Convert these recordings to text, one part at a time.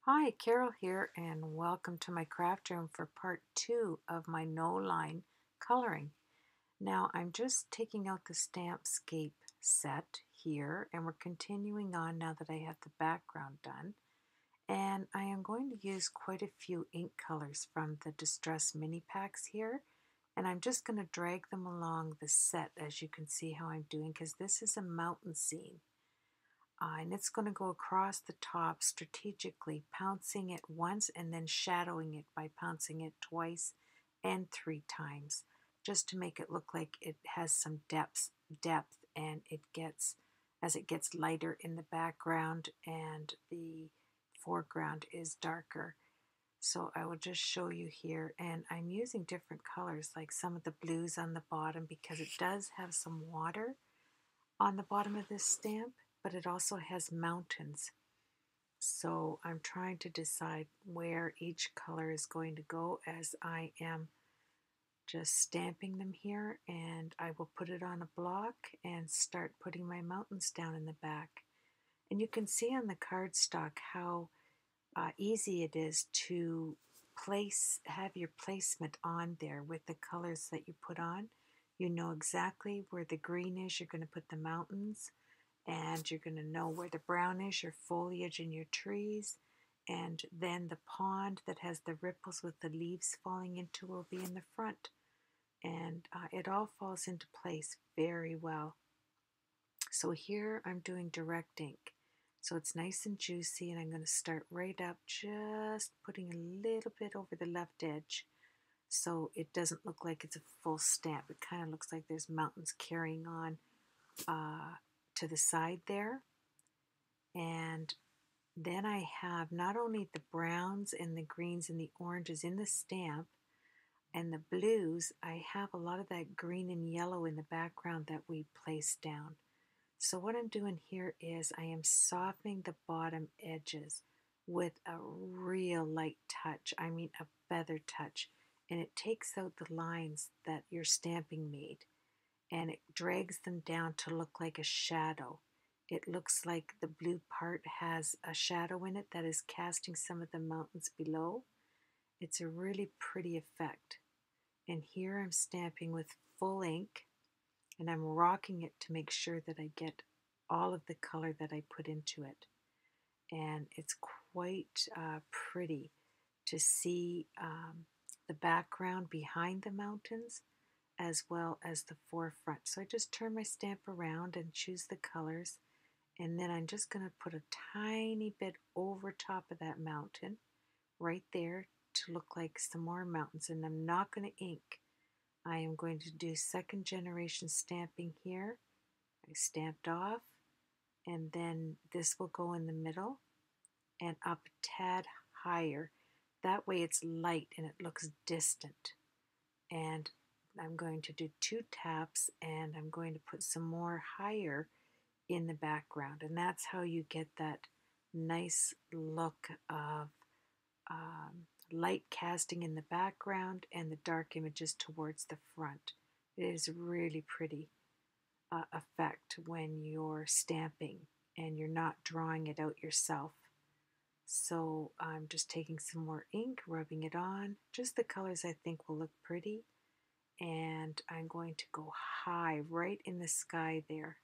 Hi, Carol here, and welcome to my craft room for part 2 of my no-line coloring. Now, I'm just taking out the Stampscape set here, and we're continuing on now that I have the background done. And I am going to use quite a few ink colors from the Distress mini packs here, and I'm just going to drag them along the set as you can see how I'm doing, because this is a mountain scene. And it's going to go across the top strategically, pouncing it once and then shadowing it by pouncing it twice and 3 times, just to make it look like it has some depth, and it gets, as it gets lighter in the background and the foreground is darker. So I will just show you here, and I'm using different colors, like some of the blues on the bottom, because it does have some water on the bottom of this stamp, but it also has mountains. So I'm trying to decide where each color is going to go as I am just stamping them here, and I will put it on a block and start putting my mountains down in the back. And you can see on the cardstock how easy it is to have your placement on there with the colors that you put on. You know exactly where the green is, you're going to put the mountains, and you're going to know where the brown is, your foliage and your trees, and then the pond that has the ripples with the leaves falling into will be in the front. And it all falls into place very well. So here I'm doing direct ink. So it's nice and juicy, and I'm going to start right up, just putting a little bit over the left edge so it doesn't look like it's a full stamp. It kind of looks like there's mountains carrying on to the side there. And then I have not only the browns and the greens and the oranges in the stamp and the blues, I have a lot of that green and yellow in the background that we placed down. So what I'm doing here is I am softening the bottom edges with a real light touch. I mean a feather touch. And it takes out the lines that your stamping made, and it drags them down to look like a shadow. It looks like the blue part has a shadow in it that is casting some of the mountains below. It's a really pretty effect. And here I'm stamping with full ink, and I'm rocking it to make sure that I get all of the color that I put into it. And it's quite pretty to see the background behind the mountains as well as the forefront. So I just turn my stamp around and choose the colors, and then I'm just going to put a tiny bit over top of that mountain right there to look like some more mountains. And I'm not going to ink. I am going to do second generation stamping here. I stamped off, and then this will go in the middle and up a tad higher. That way it's light and it looks distant. And I'm going to do 2 taps, and I'm going to put some more higher in the background, and that's how you get that nice look of light casting in the background and the dark images towards the front. It is really pretty effect when you're stamping and you're not drawing it out yourself. So I'm just taking some more ink, rubbing it on, just the colors I think will look pretty, and I'm going to go high right in the sky there.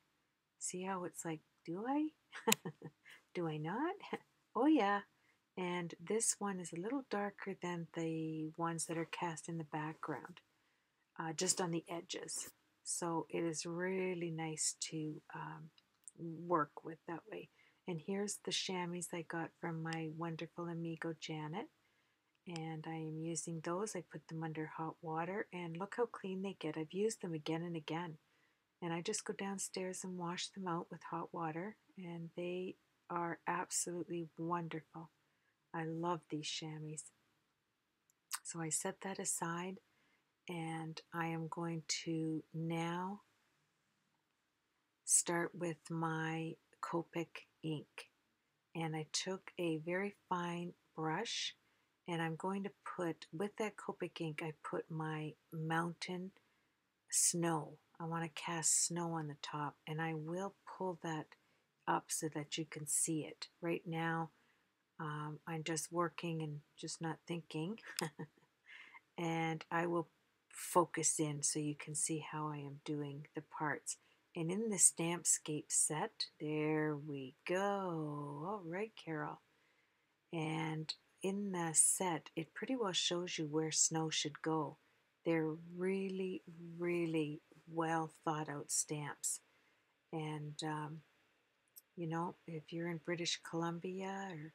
See how it's like, do I? Do I not? Oh yeah. And this one is a little darker than the ones that are cast in the background, just on the edges. So it is really nice to work with that way. And here's the chamois I got from my wonderful amigo Janet. And I am using those. I put them under hot water, and look how clean they get. I've used them again and again. And I just go downstairs and wash them out with hot water, and they are absolutely wonderful. I love these chamois. So I set that aside, and I am going to now start with my Copic ink. And I took a very fine brush, and I'm going to put, with that Copic ink, I put my mountain snow. I want to cast snow on the top, and I will pull that up so that you can see it. Right now, I'm just working and just not thinking. And I will focus in so you can see how I am doing the parts. And in the Stampscape set, there we go. All right, Carol. And in the set, it pretty well shows you where snow should go. They're really, really well thought out stamps. And, you know, if you're in British Columbia or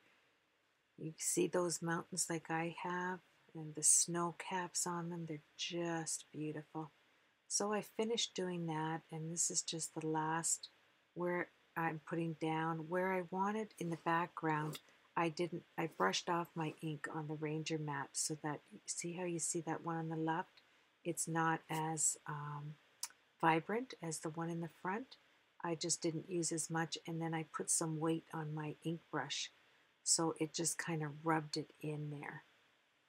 you see those mountains like I have and the snow caps on them, they're just beautiful. So I finished doing that, and this is just the last where I'm putting down where I wanted in the background. I brushed off my ink on the Ranger mat so that, see how you see that one on the left? It's not as vibrant as the one in the front. I just didn't use as much, and then I put some weight on my ink brush so it just kind of rubbed it in there.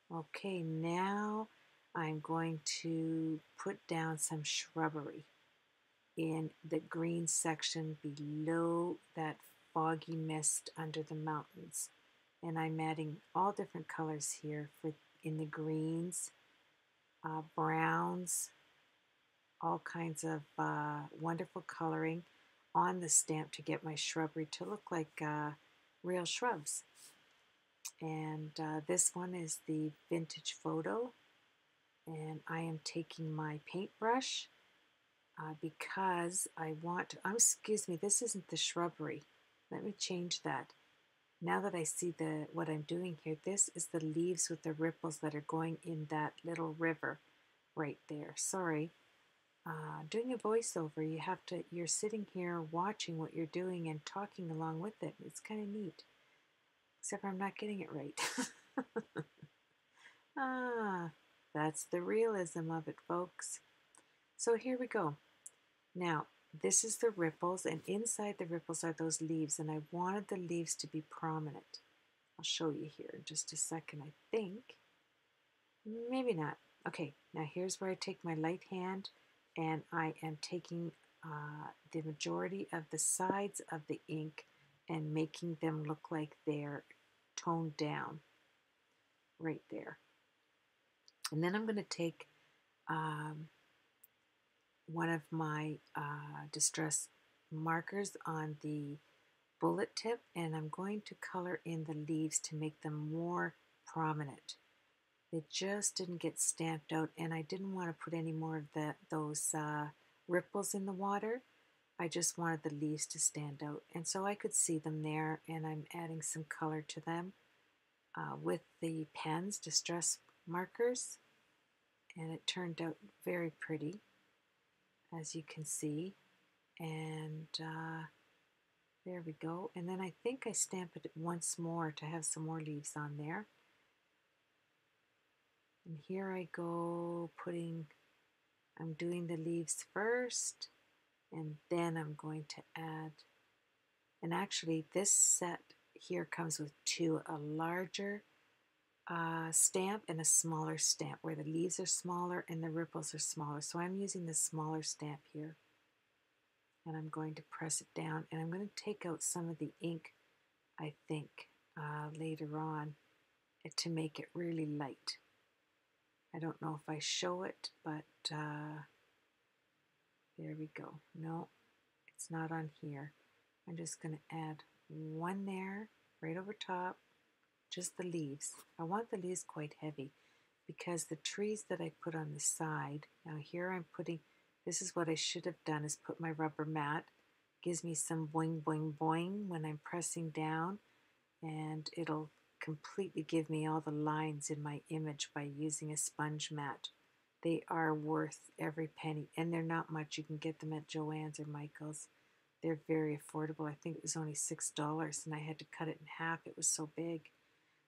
Okay, now I'm going to put down some shrubbery in the green section below that foggy mist under the mountains. And I'm adding all different colors here for in the greens, browns, all kinds of wonderful coloring on the stamp to get my shrubbery to look like real shrubs. And this one is the vintage photo, and I am taking my paintbrush because I want to, excuse me, this isn't the shrubbery. Let me change that. Now that I see what I'm doing here, this is the leaves with the ripples that are going in that little river right there. Sorry. Doing a voiceover, you're sitting here watching what you're doing and talking along with it. It's kind of neat. Except I'm not getting it right. That's the realism of it, folks. So here we go. Now, this is the ripples, and inside the ripples are those leaves, and I wanted the leaves to be prominent. I'll show you here in just a second, I think. Maybe not. Okay, now here's where I take my light hand, and I am taking the majority of the sides of the ink and making them look like they're toned down right there. And then I'm going to take one of my distress markers on the bullet tip, and I'm going to color in the leaves to make them more prominent. They just didn't get stamped out, and I didn't want to put any more of those ripples in the water. I just wanted the leaves to stand out, and so I could see them there, and I'm adding some color to them with the pens, distress markers, and it turned out very pretty, as you can see. And there we go. And then I think I stamp it once more to have some more leaves on there. And here I go I'm doing the leaves first, and then I'm going to add, and actually this set here comes with two, a larger stamp and a smaller stamp where the leaves are smaller and the ripples are smaller. So I'm using the smaller stamp here, and I'm going to press it down, and I'm going to take out some of the ink, I think, later on to make it really light. I don't know if I show it, but there we go. No, it's not on here. I'm just going to add one there, right over top, just the leaves. I want the leaves quite heavy because the trees that I put on the side, now here I'm putting, this is what I should have done, is put my rubber mat. Gives me some boing boing boing when I'm pressing down, and it'll completely give me all the lines in my image by using a sponge mat. They are worth every penny, and they're not much. You can get them at Joann's or Michael's. They're very affordable. I think it was only $6, and I had to cut it in half. It was so big.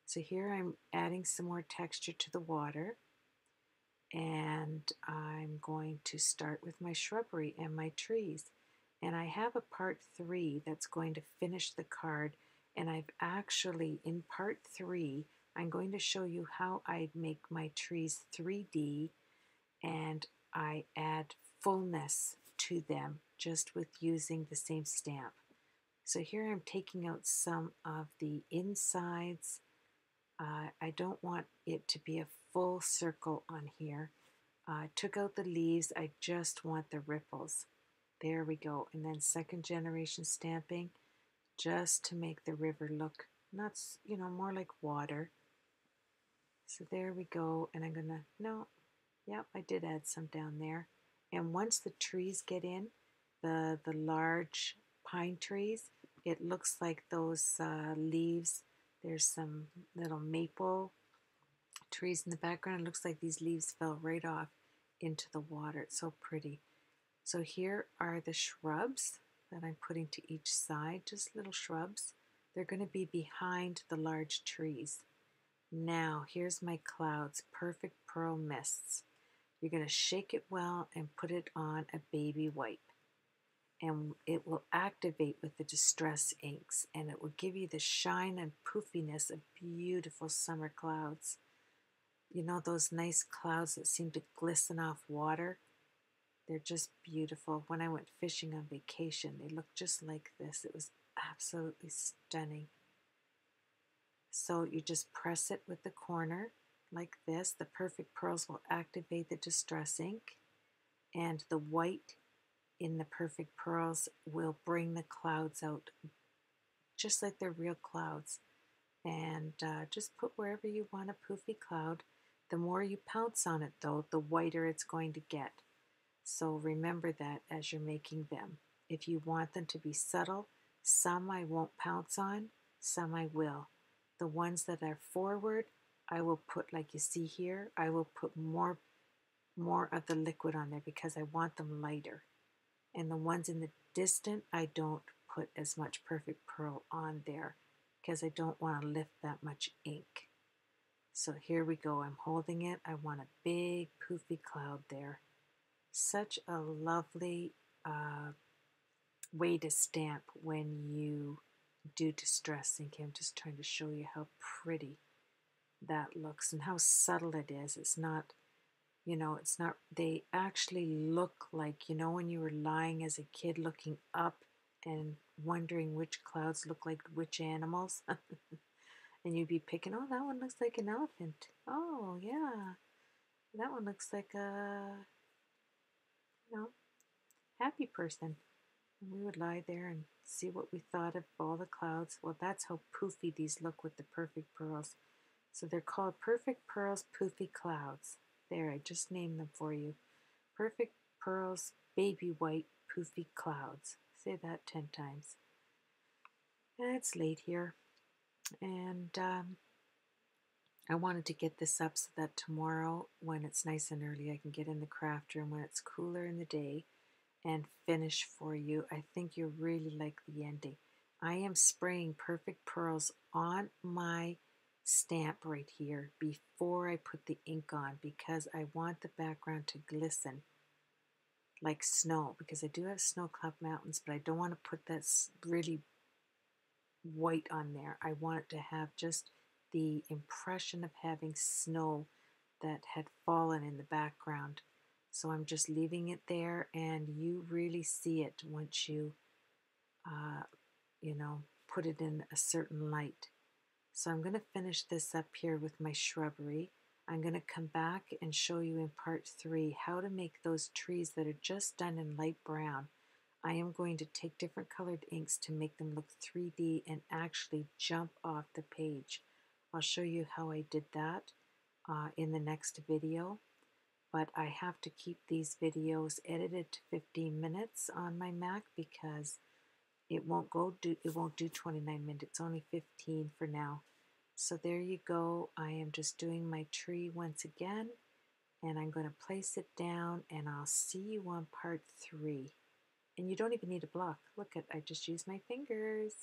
So here I'm adding some more texture to the water, and I'm going to start with my shrubbery and my trees. And I have a part 3 that's going to finish the card, and I've actually, in part 3, I'm going to show you how I make my trees 3D, and I add fullness to them just with using the same stamp. So here I'm taking out some of the insides. I don't want it to be a full circle on here. I took out the leaves. I just want the ripples. There we go. And then second generation stamping, just to make the river look not, more like water. So there we go. And I'm gonna, no, yep, I did add some down there. And once the trees get in, the large pine trees, it looks like those leaves. There's some little maple trees in the background. It looks like these leaves fell right off into the water. It's so pretty. So here are the shrubs that I'm putting to each side, just little shrubs. They're going to be behind the large trees. Now, here's my clouds, perfect pearl mists. You're going to shake it well and put it on a baby wipe. And it will activate with the distress inks, and it will give you the shine and poofiness of beautiful summer clouds. You know those nice clouds that seem to glisten off water? They're just beautiful. When I went fishing on vacation, they looked just like this. It was absolutely stunning. So you just press it with the corner like this. The perfect pearls will activate the distress ink, and the white in the perfect pearls will bring the clouds out just like they're real clouds. And just put wherever you want a poofy cloud. The more you pounce on it though, the whiter it's going to get. So remember that as you're making them. If you want them to be subtle, some I won't pounce on, some I will. The ones that are forward, I will put, like you see here, I will put more of the liquid on there because I want them lighter. And the ones in the distant, I don't put as much perfect pearl on there because I don't want to lift that much ink. So here we go. I'm holding it. I want a big poofy cloud there. Such a lovely way to stamp when you do distress ink. I'm just trying to show you how pretty that looks and how subtle it is. It's not, they actually look like, when you were lying as a kid looking up and wondering which clouds look like which animals. And you'd be picking, oh, that one looks like an elephant. Oh, yeah. That one looks like a, happy person. And we would lie there and see what we thought of all the clouds. Well, that's how poofy these look with the perfect pearls. So they're called Perfect Pearls Poofy Clouds. There, I just named them for you. Perfect Pearls Baby White Poofy Clouds. Say that 10 times. And it's late here. And I wanted to get this up so that tomorrow, when it's nice and early, I can get in the craft room when it's cooler in the day and finish for you. I think you'll really like the ending. I am spraying Perfect Pearls on my stamp right here before I put the ink on because I want the background to glisten like snow, because I do have snow-capped mountains, but I don't want to put that really white on there. I want it to have just the impression of having snow that had fallen in the background. So I'm just leaving it there, and you really see it once you, put it in a certain light. So I'm going to finish this up here with my shrubbery. I'm going to come back and show you in part 3 how to make those trees that are just done in light brown. I am going to take different colored inks to make them look 3D and actually jump off the page. I'll show you how I did that in the next video. But I have to keep these videos edited to 15 minutes on my Mac because it won't do 29 minutes, only 15 for now. So there you go. I am just doing my tree once again, and I'm going to place it down, and I'll see you on part 3. And you don't even need a block. Look at, I just used my fingers.